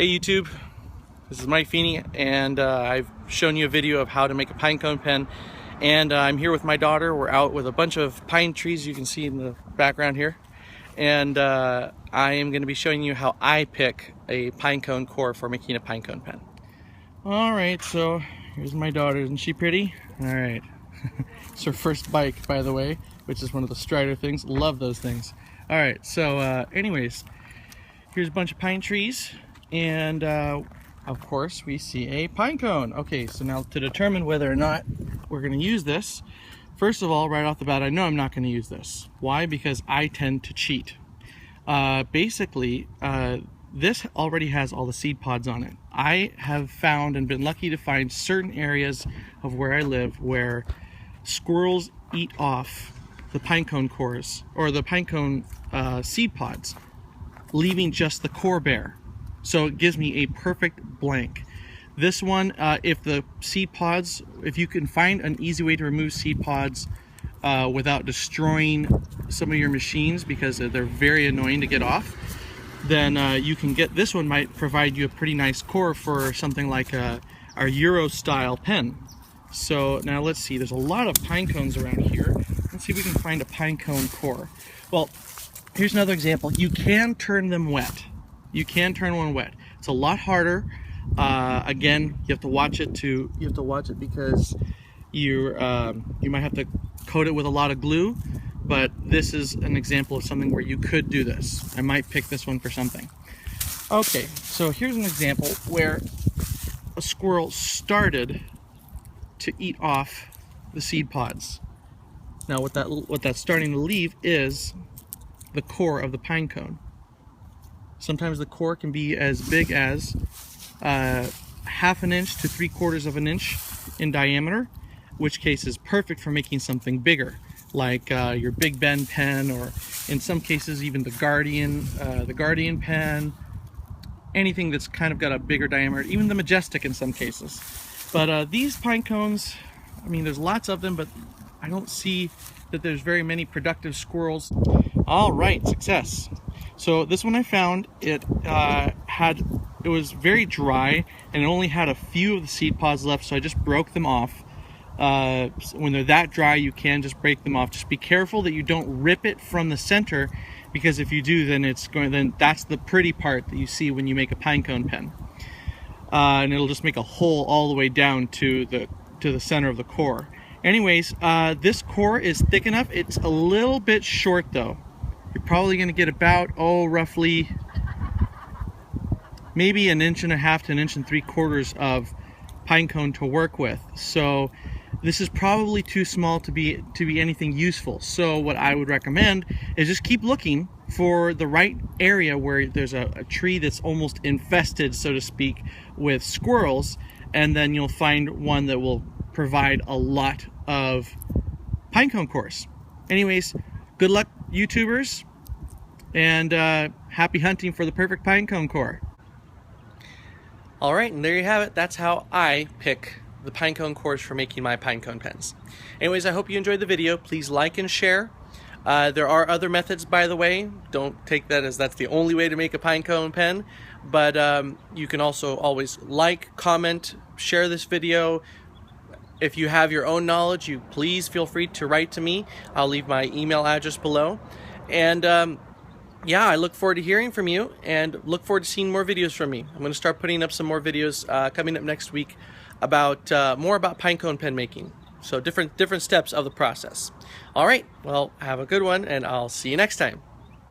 Hey YouTube, this is Mike Feeney, and I've shown you a video of how to make a pine cone pen, and I'm here with my daughter. We're out with a bunch of pine trees you can see in the background here, and I am going to be showing you how I pick a pine cone core for making a pine cone pen. Alright, so here's my daughter. Isn't she pretty? Alright. It's her first bike, by the way, which is one of the Strider things. Love those things. Alright, so anyways, here's a bunch of pine trees, and of course we see a pine cone. Okay, so now to determine whether or not we're going to use this, first of all, right off the bat, I know I'm not going to use this. Why? Because I tend to cheat. Basically, this already has all the seed pods on it. I have found and been lucky to find certain areas of where I live where squirrels eat off the pine cone cores, or the pine cone seed pods, leaving just the core bare. So it gives me a perfect blank. This one, if the seed pods, if you can find an easy way to remove seed pods without destroying some of your machines, because they're very annoying to get off, then you can get, this one might provide you a pretty nice core for something like our Euro style pen. So now let's see, there's a lot of pine cones around here. Let's see if we can find a pine cone core. Well, here's another example. You can turn them wet. You can turn one wet. It's a lot harder. Again, you have to watch it because you might have to coat it with a lot of glue. But this is an example of something where you could do this. I might pick this one for something. Okay, so here's an example where a squirrel started to eat off the seed pods. Now what that's starting to leave is the core of the pine cone. Sometimes the core can be as big as half an inch to 3/4 of an inch in diameter, which case is perfect for making something bigger, like your Big Ben pen, or in some cases even the Guardian pen, anything that's kind of got a bigger diameter, even the Majestic in some cases. But these pine cones, I mean, there's lots of them, but I don't see that there's very many productive squirrels. All right, success. So this one I found, it was very dry, and it only had a few of the seed pods left, so I just broke them off. When they're that dry, you can just break them off. Just be careful that you don't rip it from the center, because if you do, then that's the pretty part that you see when you make a pine cone pen. And it'll just make a hole all the way down to the center of the core. Anyways, this core is thick enough. It's a little bit short though. You're probably going to get about, roughly maybe 1.5 inches to 1.75 inches of pine cone to work with. So this is probably too small to be anything useful. So what I would recommend is just keep looking for the right area where there's a tree that's almost infested, so to speak, with squirrels, and then you'll find one that will provide a lot of pine cone cores. Anyways, good luck, YouTubers, and happy hunting for the perfect pine cone core. Alright, and there you have it. That's how I pick the pine cone cores for making my pine cone pens. Anyways, I hope you enjoyed the video. Please like and share. There are other methods, by the way. Don't take that as that's the only way to make a pine cone pen, but you can also always like, comment, share this video. If you have your own knowledge, please feel free to write to me. I'll leave my email address below. And yeah, I look forward to hearing from you, and look forward to seeing more videos from me. I'm going to start putting up some more videos coming up next week about more about pine cone pen making. So different steps of the process. All right, well, have a good one, and I'll see you next time.